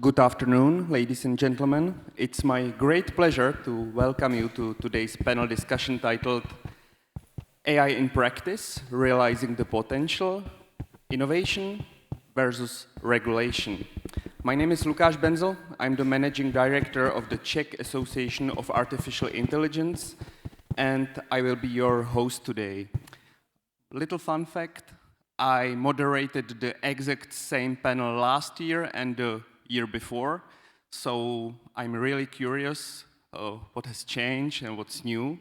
Good afternoon, ladies and gentlemen. It's my great pleasure to welcome you to today's panel discussion titled AI in Practice, Realizing the Potential, Innovation versus Regulation. My name is Lukáš Benzel. I'm the Managing Director of the Czech Association of Artificial Intelligence, and I will be your host today. Little fun fact, I moderated the exact same panel last year and the year before, so I'm really curious what has changed and what's new.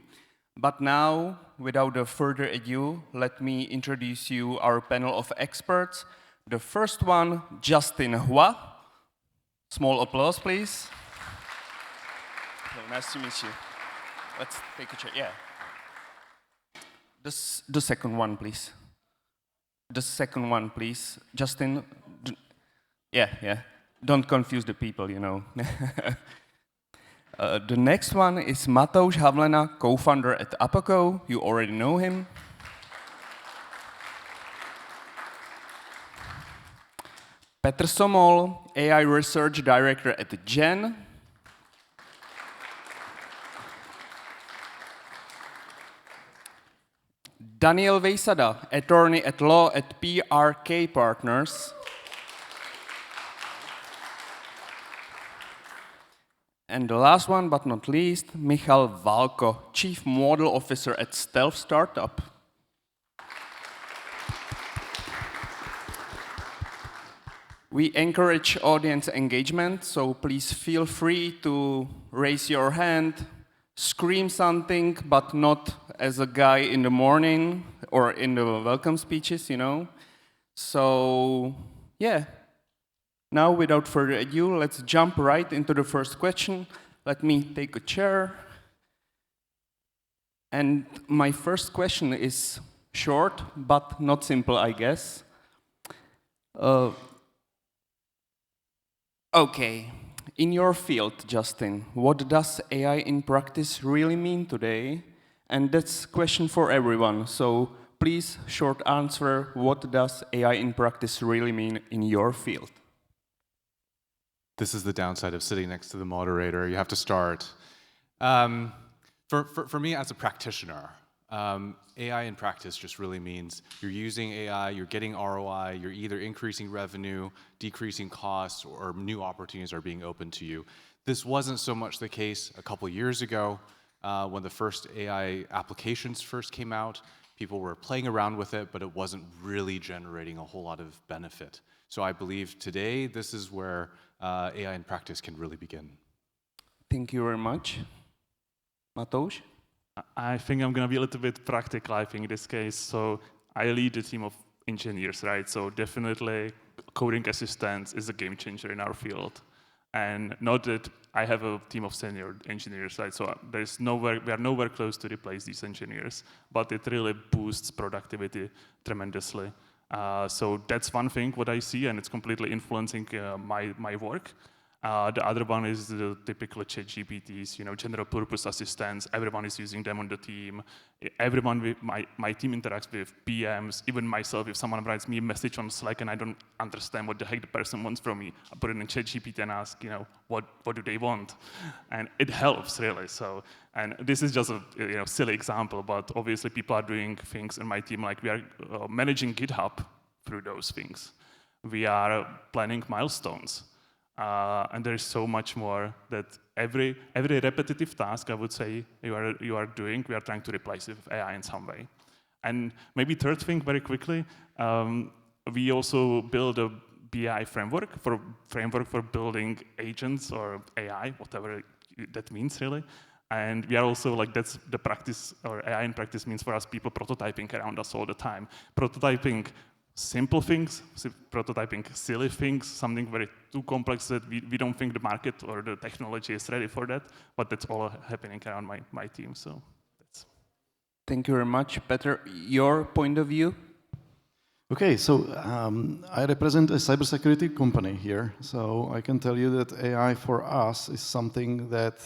But now, without further ado, let me introduce you our panel of experts. The first one, Justin Hua. Small applause, please. So nice to meet you. Let's take a chair. Yeah. The second one, please. The second one, please. Justin. Yeah. Don't confuse the people, you know. The next one is Matouš Havlena, co-founder at Apoco. You already know him. Petr Somol, AI Research Director at Gen. Daniel Vejsada, attorney at law at PRK Partners. And the last one, but not least, Michal Valko, Chief Model Officer at Stealth Startup. We encourage audience engagement, so please feel free to raise your hand, scream something, but not as a guy in the morning or in the welcome speeches, you know. So, yeah. Now, without further ado, let's jump right into the first question. Let me take a chair. And my first question is short, but not simple, I guess. Okay, in your field, Justin, what does AI in practice really mean today? And that's a question for everyone. So please, short answer, what does AI in practice really mean in your field? This is the downside of sitting next to the moderator. You have to start. For me as a practitioner, AI in practice just really means you're using AI, you're getting ROI, you're either increasing revenue, decreasing costs, or new opportunities are being opened to you. This wasn't so much the case a couple years ago when the first AI applications first came out. People were playing around with it, but it wasn't really generating a whole lot of benefit. So I believe today this is where AI in practice can really begin. Thank you very much. Matouš? I think I'm going to be a little bit practical, I think, in this case. So I lead a team of engineers, right? So definitely coding assistance is a game changer in our field. And not that I have a team of senior engineers, right? So we are nowhere close to replace these engineers, but it really boosts productivity tremendously. So that's one thing what I see, and it's completely influencing my work. The other one is the typical ChatGPTs, you know, general purpose assistants. Everyone is using them on the team. Everyone, my team interacts with PMs, even myself. If someone writes me a message on Slack and I don't understand what the heck the person wants from me, I put it in ChatGPT and ask, you know, what do they want? And it helps, really. So, and this is just a silly example, but obviously people are doing things in my team, like we are managing GitHub through those things. We are planning milestones. And there is so much more that every repetitive task, I would say, you are doing, we are trying to replace it with AI in some way. And maybe third thing, very quickly, we also build a BI framework for building agents or AI, whatever that means really. And we are also like, that's the practice, or AI in practice means for us people prototyping around us all the time. Prototyping simple things, prototyping silly things, something very too complex that we don't think the market or the technology is ready for that, but that's all happening around my team, so that's. Thank you very much. Petr, your point of view? Okay, so I represent a cybersecurity company here, so I can tell you that AI for us is something that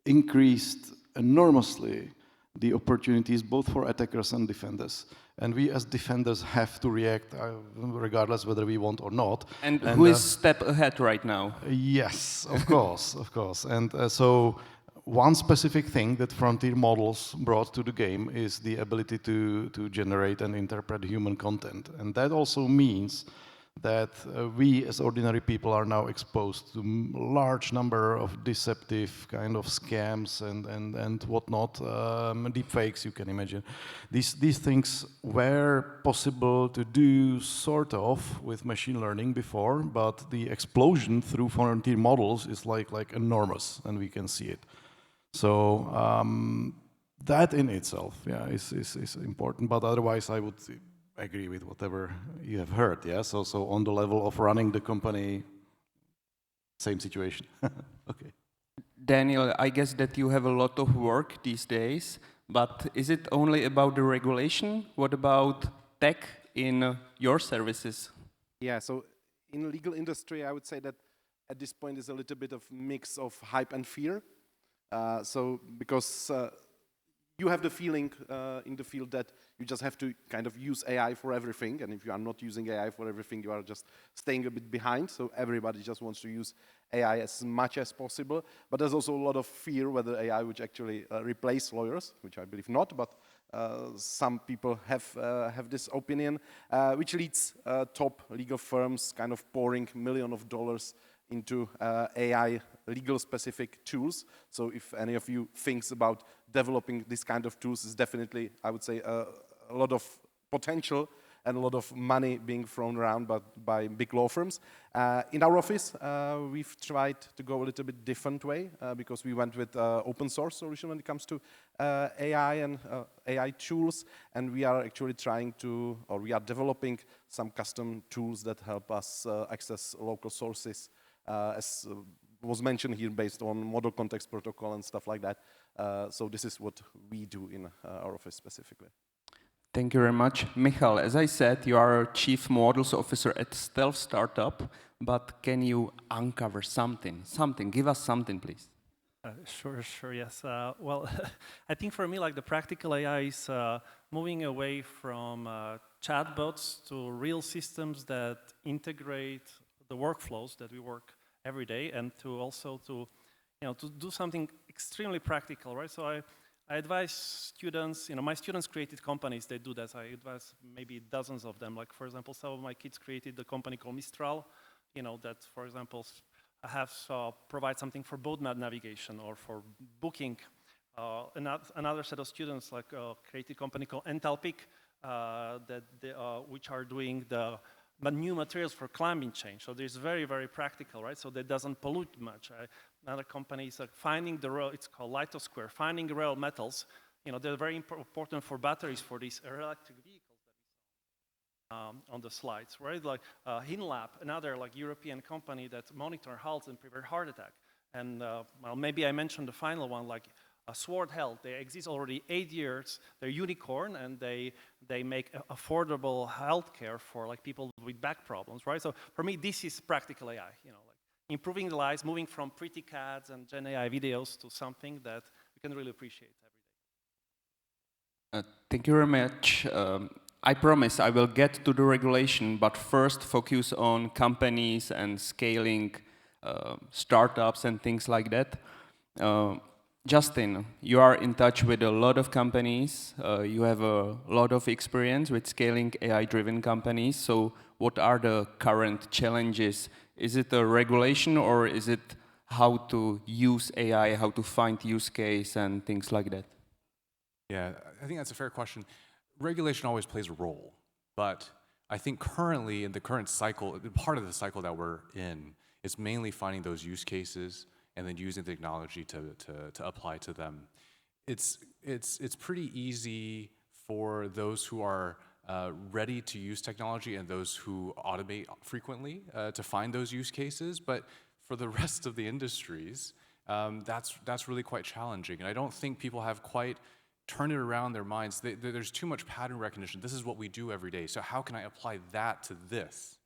increased enormously the opportunities both for attackers and defenders. and we as defenders have to react regardless whether we want or not. And who is step ahead right now? Yes, of course, of course. And so one specific thing that frontier models brought to the game is the ability to generate and interpret human content. And that also means that we as ordinary people are now exposed to a large number of deceptive kind of scams and whatnot, deep fakes, you can imagine. These things were possible to do sort of with machine learning before, but the explosion through frontier models is like enormous, and we can see it. So that in itself, yeah, is important. But otherwise, I would agree with whatever you have heard. Yeah. So on the level of running the company, same situation. Okay. Daniel, I guess that you have a lot of work these days, but is it only about the regulation? What about tech in your services? Yeah. So in the legal industry, I would say that at this point is a little bit of mix of hype and fear. Because you have the feeling in the field that you just have to kind of use AI for everything, and if you are not using AI for everything, you are just staying a bit behind, so everybody just wants to use AI as much as possible. But there's also a lot of fear whether AI would actually replace lawyers, which I believe not, but some people have this opinion, which leads top legal firms kind of pouring millions of dollars into AI legal specific tools. So if any of you thinks about developing this kind of tools, is definitely, I would say, a lot of potential and a lot of money being thrown around by big law firms. In our office, we've tried to go a little bit different way because we went with open source solution when it comes to AI and AI tools, and we are actually trying to, or we are developing some custom tools that help us access local sources, as was mentioned here, based on model context protocol and stuff like that. So this is what we do in our office specifically. Thank you very much. Michal, as I said, you are Chief Models Officer at Stealth Startup, but can you uncover something? Give us something, please. Sure, yes. Well, I think for me, like the practical AI is moving away from chatbots to real systems that integrate the workflows that we work every day, and to also to do something extremely practical, right? So I advise students, my students created companies, they do that. I advise maybe dozens of them. Like, for example, some of my kids created a company called Mistral, that, for example, provide something for boat navigation or for booking. Another set of students created a company called Entalpic, which are doing the new materials for climate change. So there's very, very practical, right? So that doesn't pollute much. Another company is finding the rare, it's called Lithosquare, finding rare metals. They're very important for batteries for these electric vehicles that we saw on the slides, right? Like Hinlab, another European company that monitor health and prevent heart attack. And well, maybe I mentioned the final one, like Sword Health. They exist already 8 years. They're unicorn, and they make affordable healthcare for people with back problems, right? So for me, this is practical AI. Improving the lives, moving from pretty cats and Gen AI videos to something that we can really appreciate every day. Thank you very much. I promise I will get to the regulation, but first focus on companies and scaling startups and things like that. Justin, you are in touch with a lot of companies. You have a lot of experience with scaling AI-driven companies. So what are the current challenges? Is it a regulation, or is it how to use AI, how to find use case and things like that? Yeah, I think that's a fair question. Regulation always plays a role, but I think currently in the current cycle, part of the cycle that we're in is mainly finding those use cases and then using the technology to apply to them. It's pretty easy for those who are ready to use technology and those who automate frequently to find those use cases, but for the rest of the industries, that's really quite challenging. And I don't think people have quite turned it around their minds. There's too much pattern recognition. This is what we do every day, so how can I apply that to this?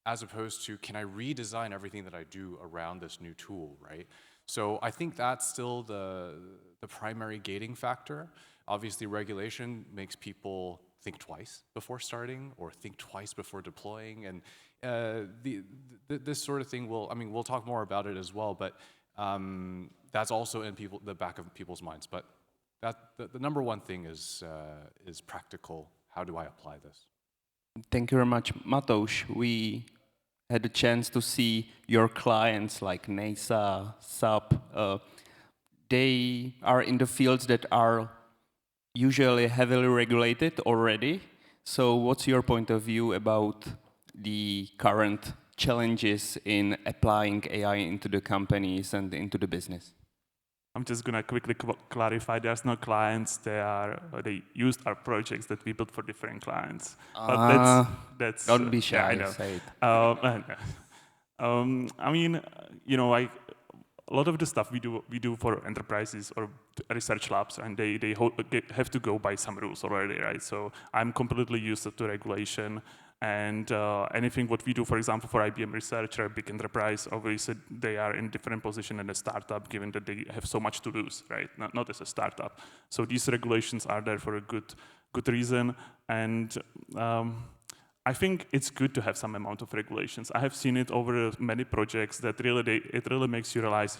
As opposed to, can I redesign everything that I do around this new tool, right? So I think that's still the primary gating factor. Obviously, regulation makes people think twice before starting or think twice before deploying. And this sort of thing will, I mean, we'll talk more about it as well, but that's also in the back of people's minds. But the number one thing is practical. How do I apply this? Thank you very much, Matouš. We had a chance to see your clients like NASA, SAP. They are in the fields that are usually heavily regulated already. So what's your point of view about the current challenges in applying AI into the companies and into the business? I'm just going to quickly clarify, there's no clients, they used our projects that we built for different clients. But that's don't be shy, yeah, I know. say it. I mean, you know, a lot of the stuff we do for enterprises or research labs, and they have to go by some rules already, right? So I'm completely used to regulation, and anything what we do, for example, for IBM Research or a big enterprise, obviously they are in different position than a startup, given that they have so much to lose, right? Not as a startup. So these regulations are there for a good reason, and I think it's good to have some amount of regulations. I have seen it over many projects that it really makes you realize,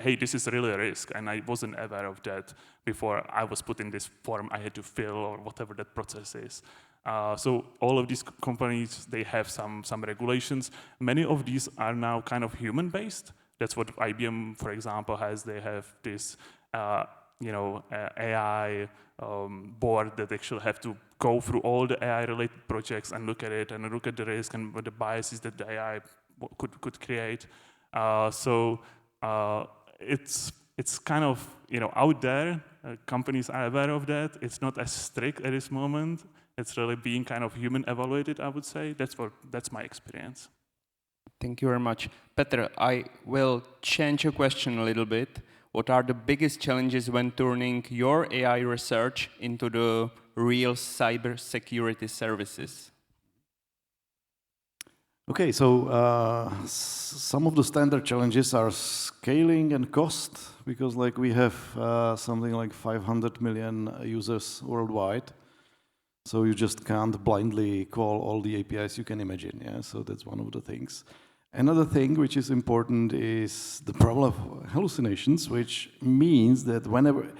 hey, this is really a risk, and I wasn't aware of that before I was put in this form I had to fill or whatever that process is. So all of these companies, they have some regulations. Many of these are now kind of human-based. That's what IBM, for example, has. They have this, AI board that actually have to go through all the AI-related projects and look at it and look at the risk and what the biases that the AI could create. It's kind of out there. Companies are aware of that. It's not as strict at this moment. It's really being kind of human evaluated, I would say. That's my experience. Thank you very much. Petr, I will change your question a little bit. What are the biggest challenges when turning your AI research into the real cybersecurity services? Okay, so some of the standard challenges are scaling and cost, because like we have something like 500 million users worldwide. So you just can't blindly call all the APIs you can imagine. Yeah, so that's one of the things. Another thing which is important is the problem of hallucinations, which means that whenever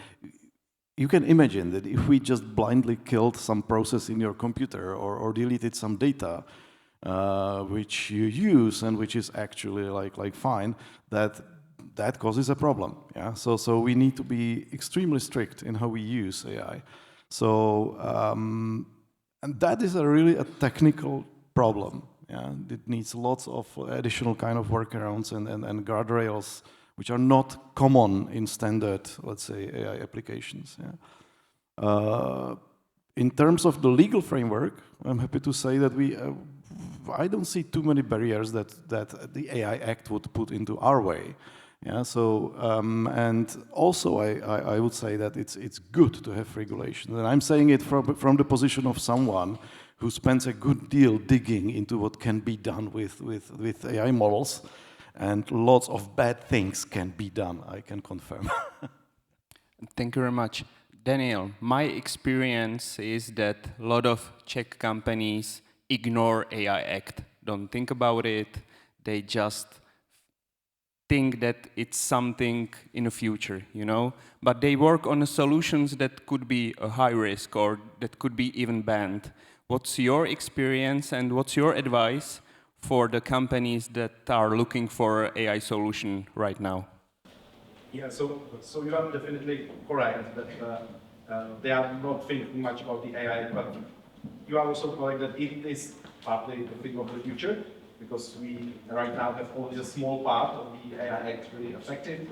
you can imagine that if we just blindly killed some process in your computer or deleted some data, which you use and which is actually like fine, that causes a problem. Yeah, so we need to be extremely strict in how we use AI. So and that is really a technical problem. Yeah, it needs lots of additional kind of workarounds and guardrails, which are not common in standard, let's say, AI applications. Yeah. In terms of the legal framework, I'm happy to say that I don't see too many barriers that the AI Act would put into our way. Yeah, so and also I would say that it's good to have regulations, and I'm saying it from the position of someone who spends a good deal digging into what can be done with AI models, and lots of bad things can be done, I can confirm. Thank you very much. Daniel, my experience is that a lot of Czech companies ignore AI Act, don't think about it, they just think that it's something in the future, but they work on solutions that could be a high risk or that could be even banned. What's your experience and what's your advice for the companies that are looking for AI solution right now? Yeah, so you are definitely correct that they are not thinking much about the AI, but you are also correct that it is partly the thing of the future, because we right now have only a small part of the AI Act really affected,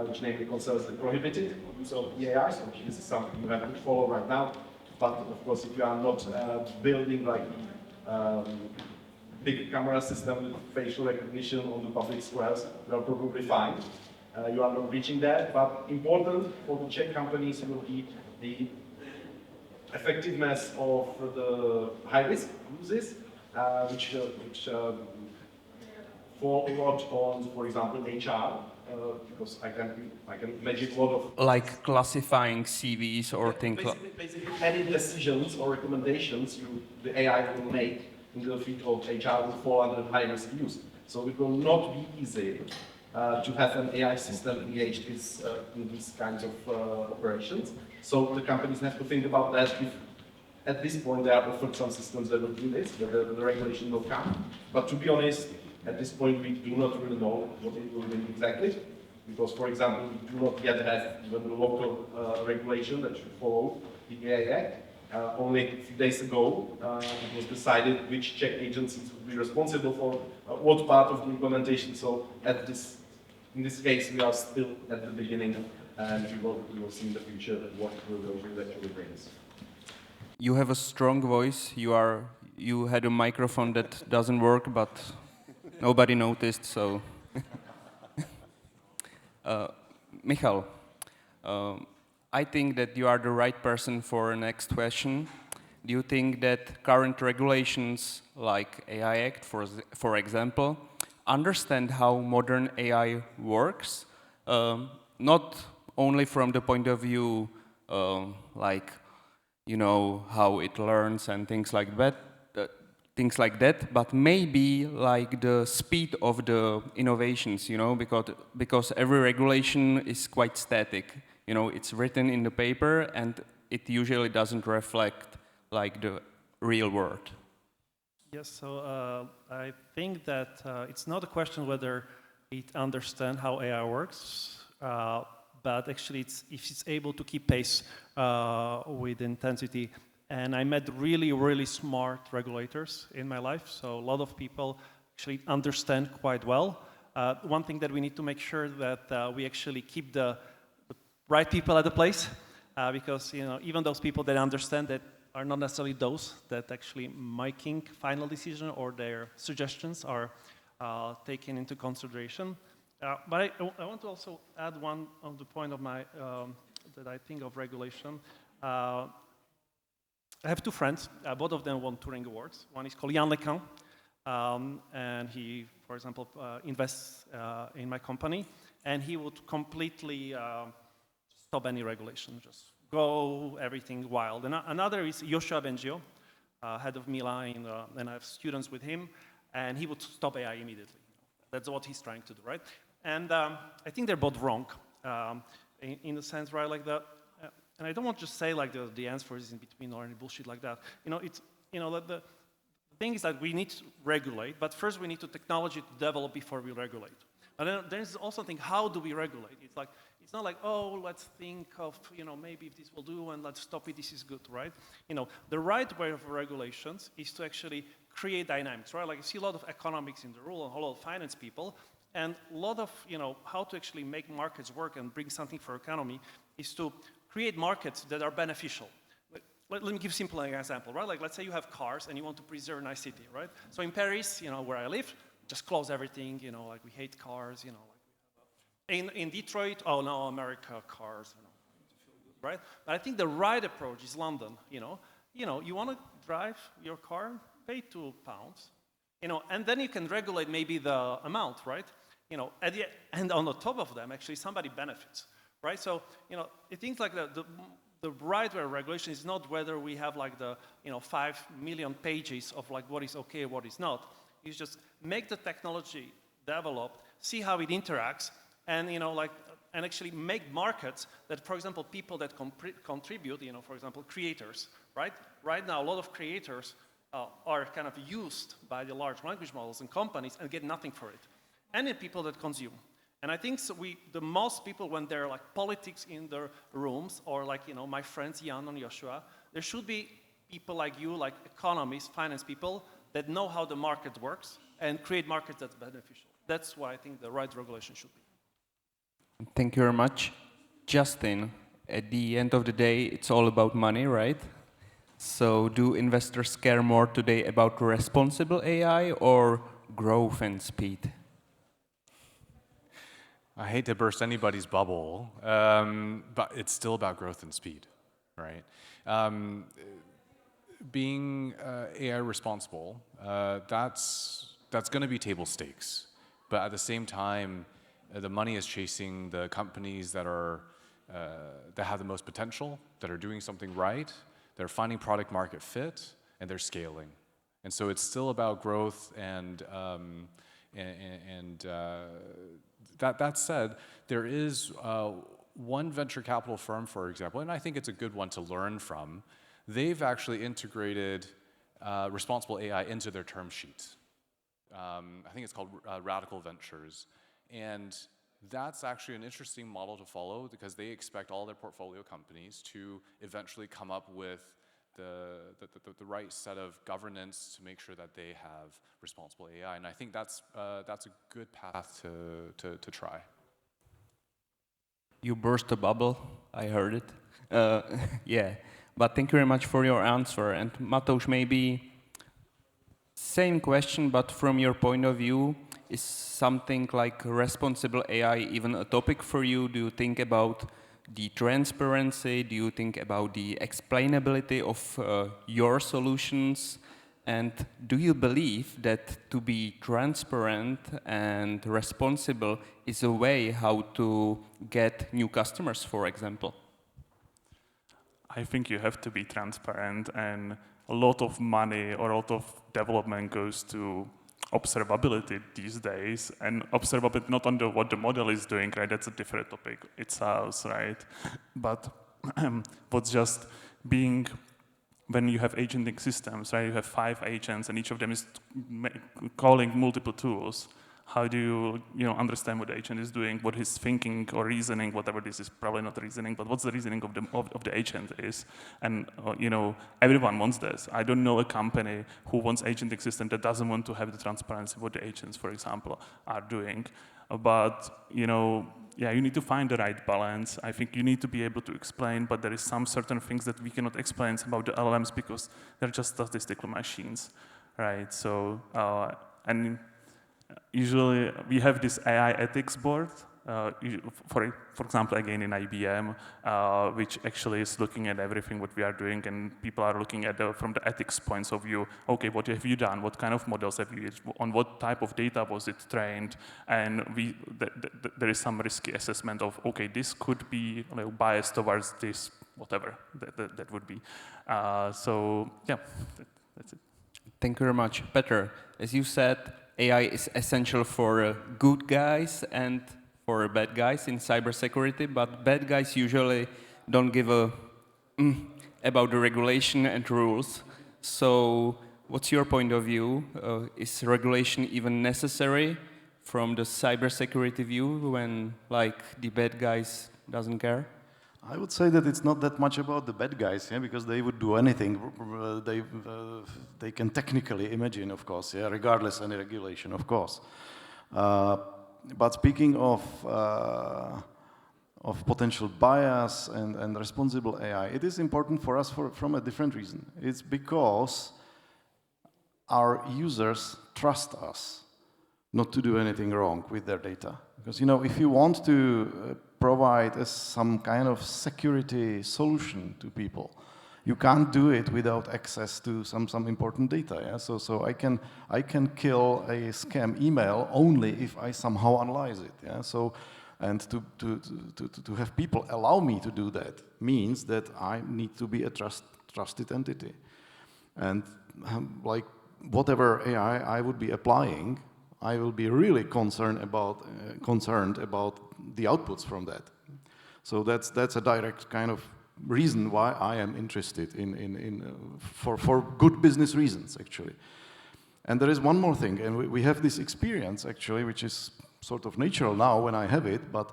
which namely concerns the prohibited use of the AI, so this is something you have to follow right now. But of course, if you are not building like big camera system with facial recognition on the public squares, you are probably fine. You are not reaching that, but important for the Czech companies will be the effectiveness of the high-risk uses, which fall a lot on, for example, HR, because I can imagine a lot of Like classifying CVs or things like basically any decisions or recommendations the AI will make in the field of HR will fall under high risk use. So it will not be easy to have an AI system engaged in these kinds of operations. So the companies have to think about that. If at this point there are offered some systems that will do this, that the regulation will come. But to be honest, at this point we do not really know what it will do exactly. Because, for example, we do not yet have even the local regulation that should follow the AI Act. Only a few days ago, it was decided which Czech agencies would be responsible for what part of the implementation. So, in this case, we are still at the beginning, and we will see in the future what regulation actually brings. you have a strong voice. You had a microphone that doesn't work, but nobody noticed. So, Michal, I think that you are the right person for the next question. Do you think that current regulations, like AI Act, for example, understand how modern AI works? Not only from the point of view, like, you know, how it learns and things like that, but maybe like the speed of the innovations, you know, because every regulation is quite static. You know, it's written in the paper and it usually doesn't reflect like the real world. Yes, so I think that it's not a question whether it understands how AI works, but actually if it's able to keep pace with intensity. And I met really, really smart regulators in my life, so a lot of people actually understand quite well. One thing that we need to make sure that we actually keep the right people at the place, because you know, even those people that understand that are not necessarily those that actually making final decision or their suggestions are taken into consideration. But I want to also add one of the point of my that I think of regulation. I have two friends. Both of them won Turing Awards. One is called Yann Lequin, and he, for example, invests in my company, and he would completely stop any regulation, just go everything wild. And another is Joshua Bengio, head of Mila, and I have students with him, and he would stop AI immediately. That's what he's trying to do, right? And I think they're both wrong in the sense, right, like the. And I don't want to just say like the answer is in between or any bullshit like that. You know, it's, you know, the thing is that we need to regulate, but first we need to technology to develop before we regulate. And then there's also thing, how do we regulate? It's like, it's not like, oh, let's think of, you know, maybe if this will do and let's stop it, this is good, right? You know, the right way of regulations is to actually create dynamics, right? Like you see a lot of economics in the rule and a lot of finance people, and a lot of, you know, how to actually make markets work and bring something for economy is to create markets that are beneficial. Let me give a simple example, right? Like, let's say you have cars and you want to preserve a nice city, right? So in Paris, you know, where I live, just close everything, you know, like we hate cars, you know. Like in Detroit, oh no, America, cars, you know, right? But I think the right approach is London, you know. You want to drive your car, pay £2, you know, and then you can regulate maybe the amount, right? You know, and on the top of them, actually somebody benefits. Right, so you know, it things like the right way of regulation is not whether we have like the 5 million pages of like what is okay, what is not. It's just make the technology develop, see how it interacts, and you know, like, and actually make markets that, for example, people that contribute, you know, for example, creators, right? Right now, a lot of creators are kind of used by the large language models and companies and get nothing for it, and the people that consume. And I think so the most people, when they're like politics in their rooms, or like, you know, my friends Jan and Joshua, there should be people like you, like economists, finance people, that know how the market works and create markets that's beneficial. That's why I think the right regulation should be. Thank you very much. Justin, at the end of the day, it's all about money, right? So do investors care more today about responsible AI or growth and speed? I hate to burst anybody's bubble, but it's still about growth and speed, right? Being AI responsible, that's going to be table stakes. But at the same time, the money is chasing the companies that are that have the most potential, that are doing something right, they're finding product market fit, and they're scaling. And so it's still about growth and that said, there is one venture capital firm, for example, and I think it's a good one to learn from. They've actually integrated responsible AI into their term sheets. I think it's called Radical Ventures. And that's actually an interesting model to follow because they expect all their portfolio companies to eventually come up with the right set of governance to make sure that they have responsible AI. And I think that's a good path to try. You burst a bubble, I heard it. Yeah, but thank you very much for your answer. And Mateusz, maybe same question, but from your point of view, is something like responsible AI even a topic for you? Do you think about the transparency? Do you think about the explainability of your solutions? And do you believe that to be transparent and responsible is a way how to get new customers, for example? I think you have to be transparent, and a lot of money or a lot of development goes to observability these days, and observability not on what the model is doing, right? That's a different topic itself, right? But what's just being, when you have agentic systems, right? You have 5 agents, and each of them is calling multiple tools. How do you understand what the agent is doing, what he's thinking or reasoning, whatever this is, probably not reasoning, but what's the reasoning of the agent is? And everyone wants this. I don't know a company who wants agentic system that doesn't want to have the transparency of what the agents, for example, are doing. But yeah, you need to find the right balance. I think you need to be able to explain, but there is some certain things that we cannot explain about the LLMs because they're just statistical machines, right? So and usually, we have this AI ethics board, for example, again in IBM, which actually is looking at everything what we are doing, and people are looking at from the ethics points of view. Okay, what have you done? What kind of models have you used? On what type of data was it trained? And there is some risky assessment of, okay, this could be biased towards this, whatever that would be. So yeah, that's it. Thank you very much. Petr, as you said, AI is essential for good guys and for bad guys in cybersecurity, but bad guys usually don't give a about the regulation and rules. So what's your point of view? Is regulation even necessary from the cybersecurity view when the bad guys doesn't care? I would say that it's not that much about the bad guys, yeah, because they would do anything. They can technically imagine, of course, yeah, regardless of any regulation, of course. But speaking of potential bias and responsible AI, it is important for us from a different reason. It's because our users trust us not to do anything wrong with their data. Because if you want to provide some kind of security solution to people, you can't do it without access to some important data. Yeah? So I can kill a scam email only if I somehow analyze it. Yeah? So and to have people allow me to do that means that I need to be a trusted entity, and whatever AI I would be applying, I will be really concerned about the outputs from that. So that's a direct kind of reason why I am interested for good business reasons, actually. And there is one more thing, and we have this experience, actually, which is sort of natural now when I have it, but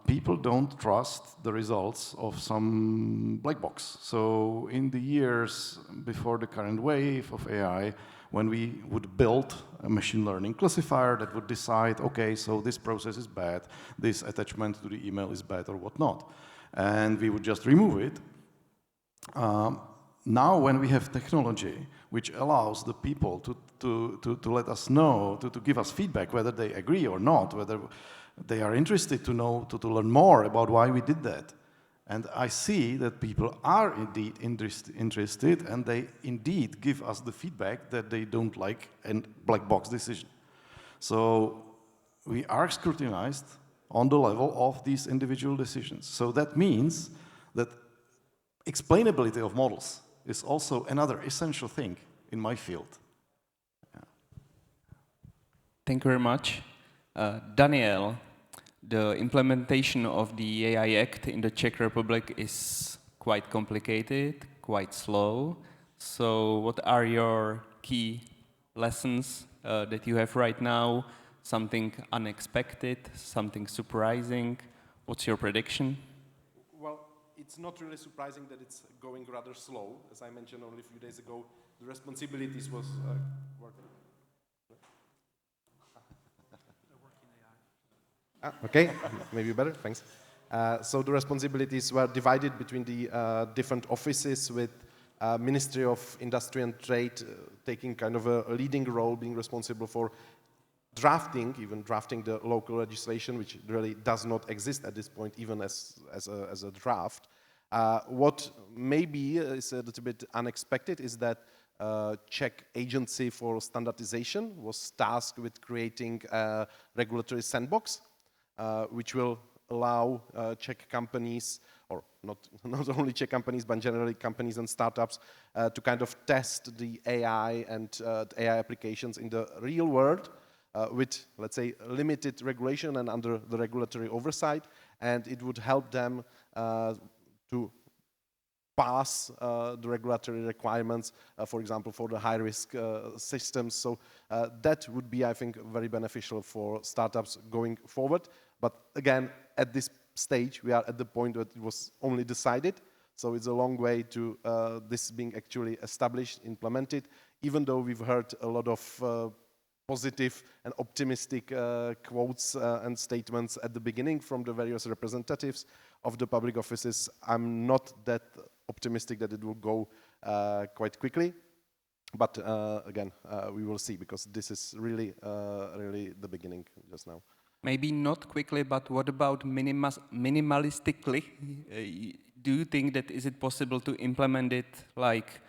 people don't trust the results of some black box. So in the years before the current wave of AI, when we would build a machine learning classifier that would decide, okay, so this process is bad, this attachment to the email is bad or whatnot, and we would just remove it. Now when we have technology which allows the people to let us know, to give us feedback whether they agree or not, whether they are interested to know, to learn more about why we did that. And I see that people are indeed interested, and they indeed give us the feedback that they don't like a black box decision. So we are scrutinized on the level of these individual decisions. So that means that explainability of models is also another essential thing in my field. Thank you very much. Daniel, the implementation of the AI Act in the Czech Republic is quite complicated, quite slow. So what are your key lessons that you have right now? Something unexpected, something surprising? What's your prediction? Well, it's not really surprising that it's going rather slow. As I mentioned only a few days ago, the responsibilities was working. Okay, maybe better, thanks. So the responsibilities were divided between the different offices, with Ministry of Industry and Trade taking kind of a leading role, being responsible for even drafting the local legislation, which really does not exist at this point, even as a draft. What maybe is a little bit unexpected is that Czech Agency for Standardization was tasked with creating a regulatory sandbox, which will allow Czech companies, or not only Czech companies, but generally companies and startups, to kind of test the AI and the AI applications in the real world with, let's say, limited regulation and under the regulatory oversight. And it would help them to pass the regulatory requirements, for example, for the high-risk systems. So that would be, I think, very beneficial for startups going forward. But again, at this stage, we are at the point that it was only decided. So it's a long way to this being actually established, implemented, even though we've heard a lot of positive and optimistic quotes and statements at the beginning from the various representatives of the public offices. I'm not that optimistic that it will go quite quickly. But again, we will see, because this is really the beginning just now. Maybe not quickly, but what about minimalistically? Do you think that is it possible to implement it like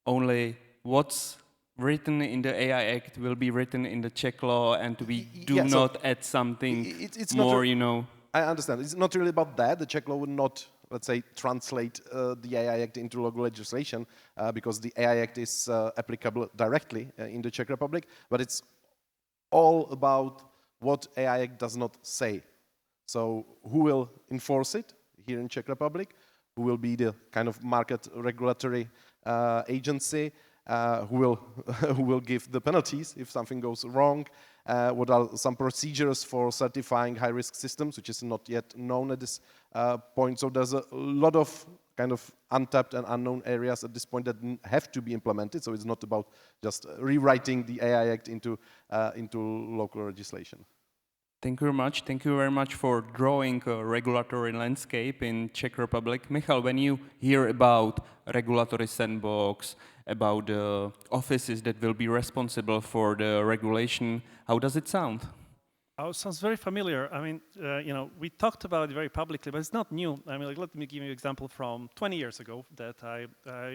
only what's written in the AI Act will be written in the Czech law, and we do not add something it's more, not you know? I understand. It's not really about that. The Czech law would not, let's say, translate the AI Act into local legislation, because the AI Act is applicable directly in the Czech Republic, but it's all about what AI Act does not say. So who will enforce it here in Czech Republic? Who will be the kind of market regulatory agency? Who will give the penalties if something goes wrong? What are some procedures for certifying high-risk systems, which is not yet known at this point. So there's a lot of kind of untapped and unknown areas at this point that have to be implemented. So it's not about just rewriting the AI Act into local legislation. Thank you very much. Thank you very much for drawing a regulatory landscape in Czech Republic. Michal, when you hear about regulatory sandbox, about the offices that will be responsible for the regulation, how does it sound? Oh, it sounds very familiar. I mean, you know, we talked about it very publicly, but it's not new. I mean, like, let me give you an example from 20 years ago. That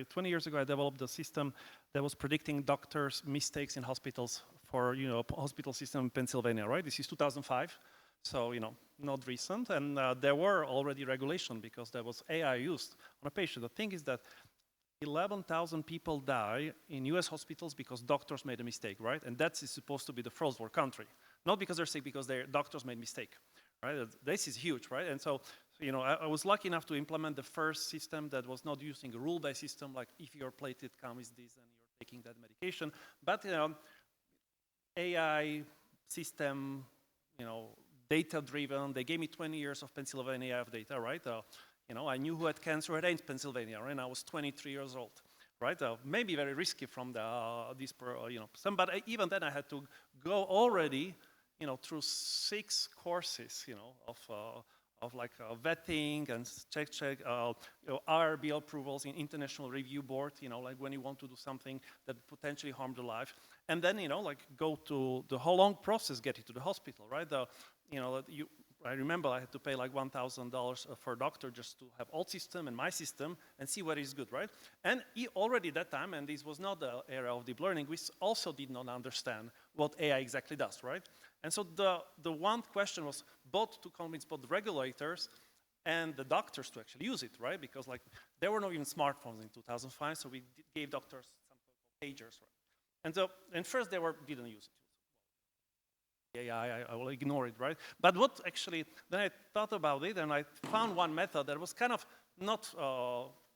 20 years ago, I developed a system that was predicting doctors' mistakes in hospitals for, you know, hospital system in Pennsylvania, right? This is 2005, so, you know, not recent. And there were already regulation because there was AI used on a patient. The thing is that 11,000 people die in US hospitals because doctors made a mistake, right? And that is supposed to be the first world country. Not because they're sick, because their doctors made mistake, right? This is huge, right? And so, you know, I was lucky enough to implement the first system that was not using a rule-based system, like if your platelet count is this and you're taking that medication. But, you know, AI system, you know, data-driven. They gave me 20 years of Pennsylvania data, right? You know, I knew who had cancer at age Pennsylvania, right? And I was 23 years old, right? Maybe very risky from you know, but even then I had to go already, you know, through 6 courses, you know, of like vetting and check, you know, RRB approvals in international review board, you know, like when you want to do something that potentially harm the life, and then, you know, like go to the whole long process, get you to the hospital, right? You know, I remember I had to pay like $1,000 for a doctor just to have old system and my system and see what is good, right? And already at that time, and this was not the era of deep learning, we also did not understand what AI exactly does, right? And so the one question was both to convince both the regulators and the doctors to actually use it, right? Because like there were not even smartphones in 2005, so we gave doctors some pagers, right? And so, and first they didn't use it. AI, I will ignore it, right? But what actually, then I thought about it and I found one method that was kind of not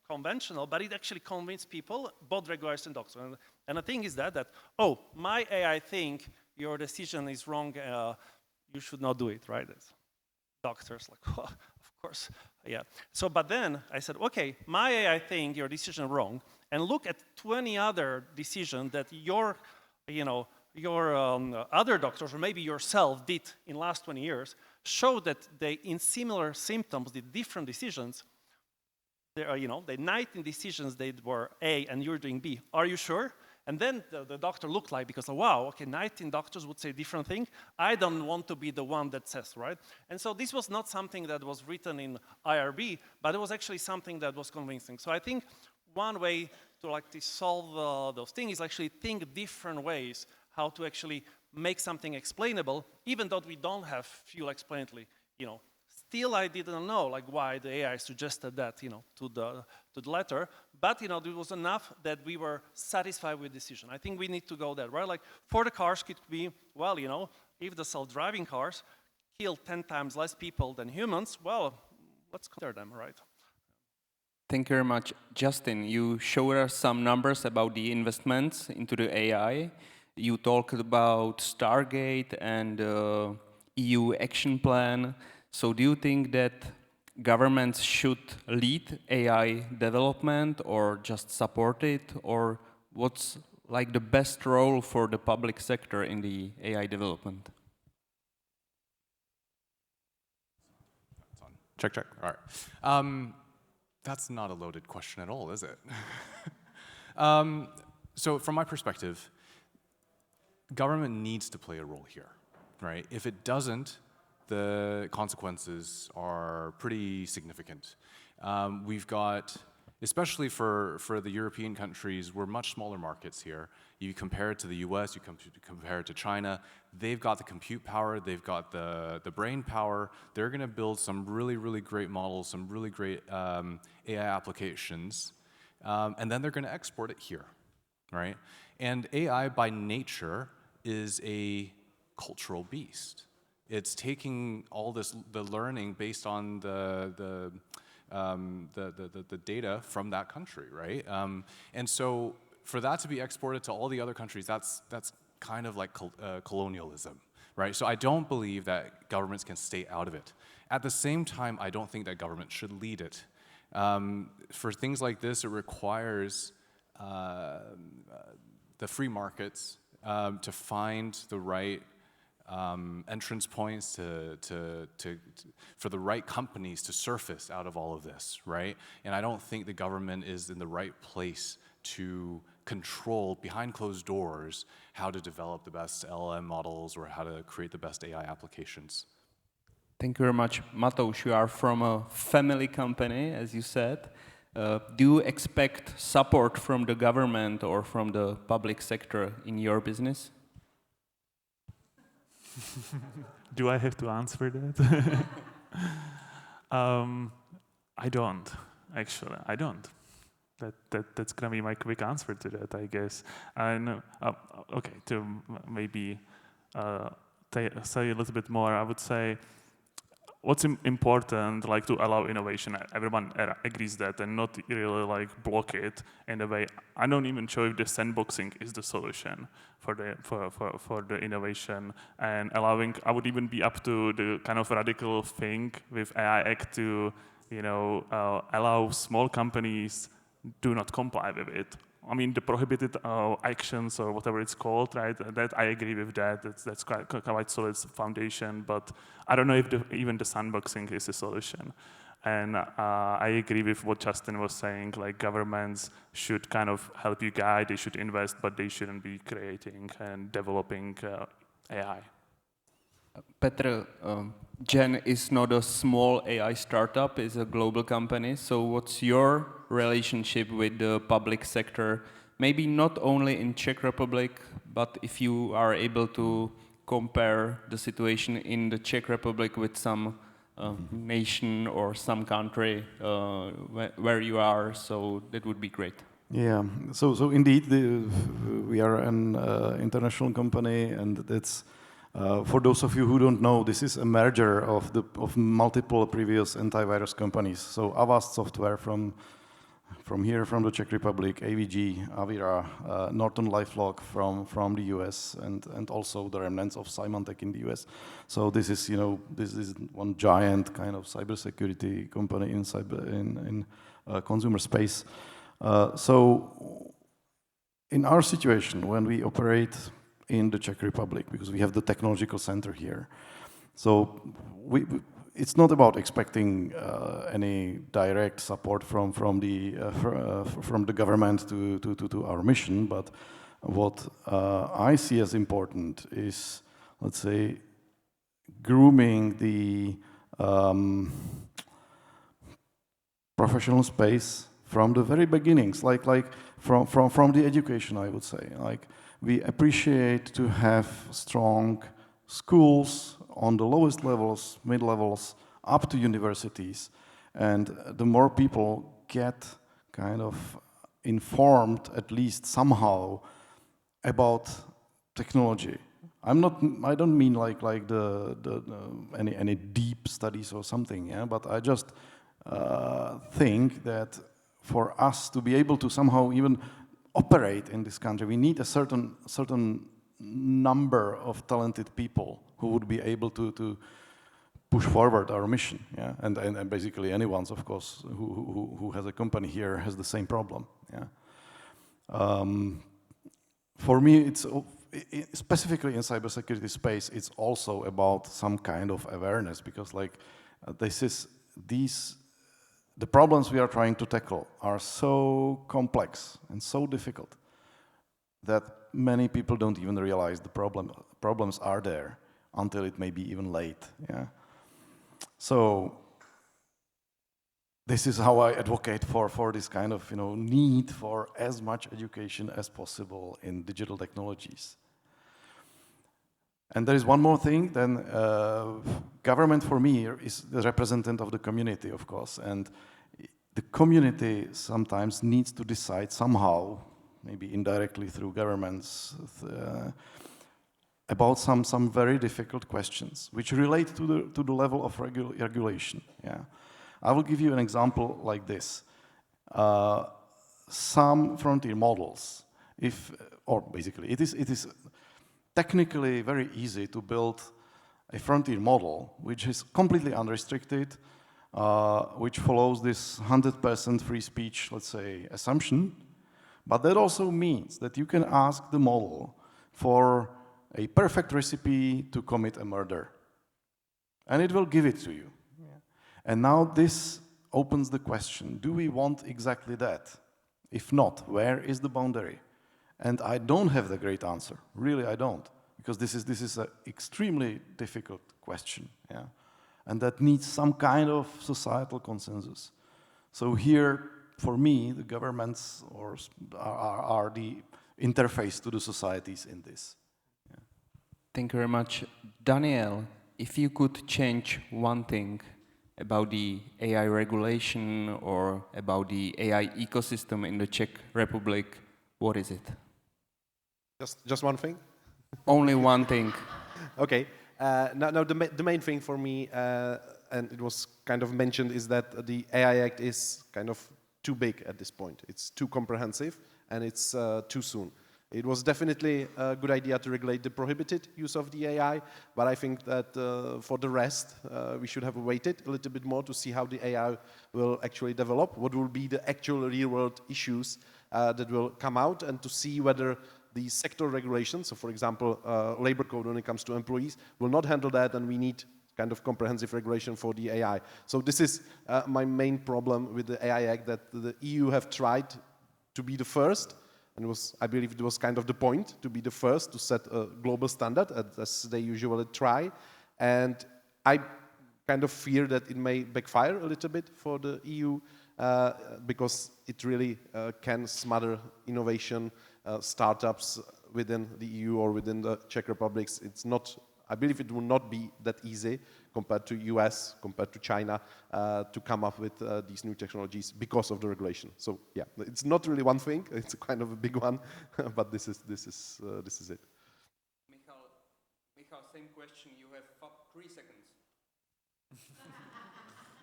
conventional, but it actually convinced people, both regulators and doctors. And the thing is that, oh, my AI think your decision is wrong, you should not do it, right? It's doctors like, oh, of course, yeah. So, but then I said, okay, my AI think your decision wrong, and look at 20 other decisions that your other doctors, or maybe yourself, did in last 20 years, show that they, in similar symptoms, did different decisions. There are, the 19 decisions they were A and you're doing B. Are you sure? And then the doctor looked like, because, wow, okay, 19 doctors would say different thing. I don't want to be the one that says, right? And so this was not something that was written in IRB, but it was actually something that was convincing. So I think one way to solve those things is actually think different ways how to actually make something explainable, even though we don't have fuel explainably, Still, I didn't know why the AI suggested that, to the letter. But it was enough that we were satisfied with the decision. I think we need to go there, right? Like for the cars, it could be, well, if the self-driving cars kill 10 times less people than humans, well, let's consider them, right? Thank you very much. Justin, you showed us some numbers about the investments into the AI. You talked about Stargate and EU action plan. So do you think that governments should lead AI development or just support it? Or what's like the best role for the public sector in the AI development? It's on. Check, check. All right. That's not a loaded question at all, is it? So from my perspective, government needs to play a role here, right? If it doesn't, the consequences are pretty significant. We've got, especially for the European countries, we're much smaller markets here. You compare it to the US, you compare it to China, they've got the compute power, they've got the brain power, they're gonna build some really, really great models, some really great AI applications, and then they're gonna export it here, right? And AI by nature is a cultural beast. It's taking all the learning based on the data from that country, right? And so for that to be exported to all the other countries, that's kind of like colonialism, right? So I don't believe that governments can stay out of it. At the same time, I don't think that government should lead it. For things like this, it requires the free markets to find the right entrance points for the right companies to surface out of all of this, right? And I don't think the government is in the right place to control behind closed doors how to develop the best LLM models or how to create the best AI applications. Thank you very much. Mateusz, you are from a family company, as you said. Do you expect support from the government or from the public sector in your business? Do I have to answer that? I don't, actually. I don't. That's gonna be my quick answer to that, I guess. And okay, to maybe say a little bit more, I would say what's important, like, to allow innovation. Everyone agrees that, and not really like block it in a way. I'm not even sure if the sandboxing is the solution for the innovation, and allowing. I would even be up to the kind of radical thing with AI Act to, allow small companies do not comply with it. I mean, the prohibited actions or whatever it's called, right? That I agree with that. That's quite solid foundation. But I don't know if even the sandboxing is a solution. And I agree with what Justin was saying. Like, governments should kind of help you guide. They should invest, but they shouldn't be creating and developing AI. Petr, Gen is not a small AI startup, it's a global company. So what's your relationship with the public sector? Maybe not only in Czech Republic, but if you are able to compare the situation in the Czech Republic with some nation or some country where you are, so that would be great. Yeah, so indeed, we are an international company, and it's for those of you who don't know, this is a merger of multiple previous antivirus companies. So Avast Software from here, from the Czech Republic, AVG, Avira, NortonLifeLock from the US, and also the remnants of Symantec in the US. So this is, you know, this is one giant kind of cybersecurity company in consumer space. So in our situation, when we operate in the Czech Republic, because we have the technological center here, so it's not about expecting any direct support from the government to our mission, but what I see as important is, let's say, grooming the professional space from the very beginnings, like from the education, I would say. Like, we appreciate to have strong schools on the lowest levels, mid-levels, up to universities. And the more people get kind of informed, at least somehow, about technology. I don't mean like any deep studies or something, yeah, but I just think that for us to be able to somehow even operate in this country, we need a certain number of talented people who would be able to push forward our mission. Yeah, and basically anyone's, of course, who has a company here has the same problem. Yeah. For me, it's specifically in cybersecurity space, it's also about some kind of awareness, because like the problems we are trying to tackle are so complex and so difficult that many people don't even realize the problems are there until it may be even late. Yeah. So this is how I advocate for this kind of, you know, need for as much education as possible in digital technologies. And there is one more thing, then government for me is the representative of the community, of course, and the community sometimes needs to decide somehow, maybe indirectly through governments, about some very difficult questions which relate to the level of regulation. Yeah. I will give you an example like this. Some frontier models, basically it is technically very easy to build a frontier model which is completely unrestricted, which follows this 100% free speech, let's say, assumption. But that also means that you can ask the model for a perfect recipe to commit a murder, and it will give it to you. Yeah. And now this opens the question, do we want exactly that? If not, where is the boundary? And I don't have the great answer. Really, I don't. Because this is an extremely difficult question. Yeah? And that needs some kind of societal consensus. So here, for me, the governments are the interface to the societies in this. Yeah. Thank you very much. Daniel, if you could change one thing about the AI regulation or about the AI ecosystem in the Czech Republic, what is it? Just one thing? Only one thing. Okay. Now the main thing for me, and it was kind of mentioned, is that the AI Act is kind of too big at this point. It's too comprehensive, and it's too soon. It was definitely a good idea to regulate the prohibited use of the AI, but I think that for the rest, we should have waited a little bit more to see how the AI will actually develop, what will be the actual real-world issues that will come out, and to see whether the sector regulations, so for example, labor code when it comes to employees, will not handle that, and we need kind of comprehensive regulation for the AI. So this is my main problem with the AI Act, that the EU have tried to be the first, and I believe it was kind of the point, to be the first to set a global standard, as they usually try. And I kind of fear that it may backfire a little bit for the EU because it really can smother innovation, startups within the EU or within the Czech Republic. It's not, I believe it will not be that easy compared to US, compared to China, to come up with these new technologies because of the regulation. So yeah, it's not really one thing, it's a kind of a big one, but this is it. Michal, same question, you have 3 seconds.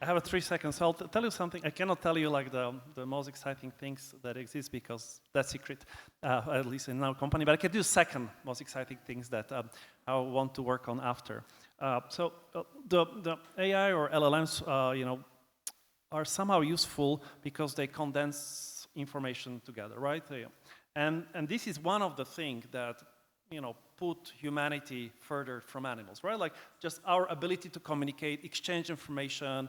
I have 3 seconds. So I'll tell you something. I cannot tell you like the most exciting things that exist because that's secret, at least in our company. But I can do second most exciting things that I want to work on after. The AI or LLMs, are somehow useful because they condense information together, right? And this is one of the things that put humanity further from animals, right? Like just our ability to communicate, exchange information,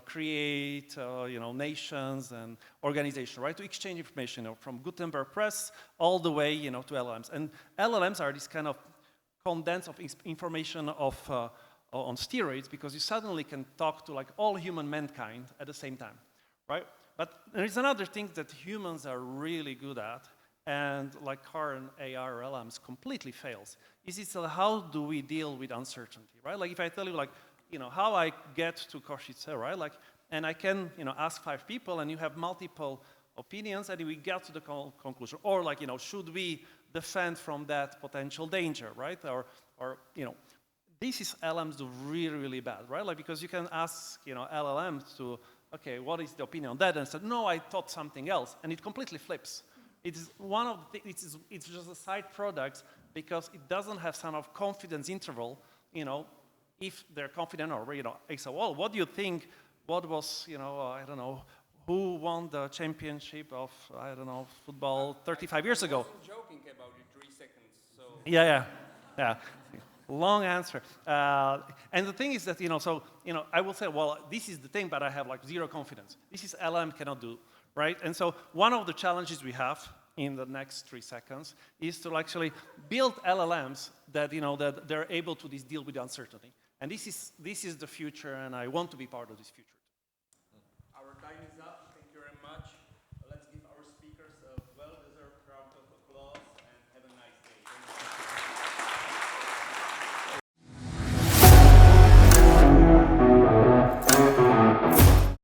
create, nations and organizations, right? To exchange information, from Gutenberg Press all the way, to LLMs. And LLMs are this kind of condense of information on steroids because you suddenly can talk to like all human mankind at the same time, right? But there is another thing that humans are really good at, and like current AI or LLMs completely fails, is how do we deal with uncertainty, right? Like if I tell you like, how I get to Košice, right? Like, and I can, ask 5 people and you have multiple opinions and we get to the conclusion. Or like, should we defend from that potential danger, right? Or this is LLMs do really, really bad, right? Like because you can ask, LLMs to, okay, what is the opinion on that? And said, no, I thought something else. And it completely flips. It's one of the things, it's just a side product because it doesn't have some of confidence interval, if they're confident or, so, well, what do you think, what was, I don't know, who won the championship of, I don't know, football 35 years ago? I wasn't joking about the 3 seconds, so. Yeah. Long answer. And the thing is that, I will say, well, this is the thing, but I have like 0 confidence. This is LLM cannot do, right? And so one of the challenges we have in the next 3 seconds is to actually build LLMs that, that they're able to deal with the uncertainty. And this is the future, and I want to be part of this future.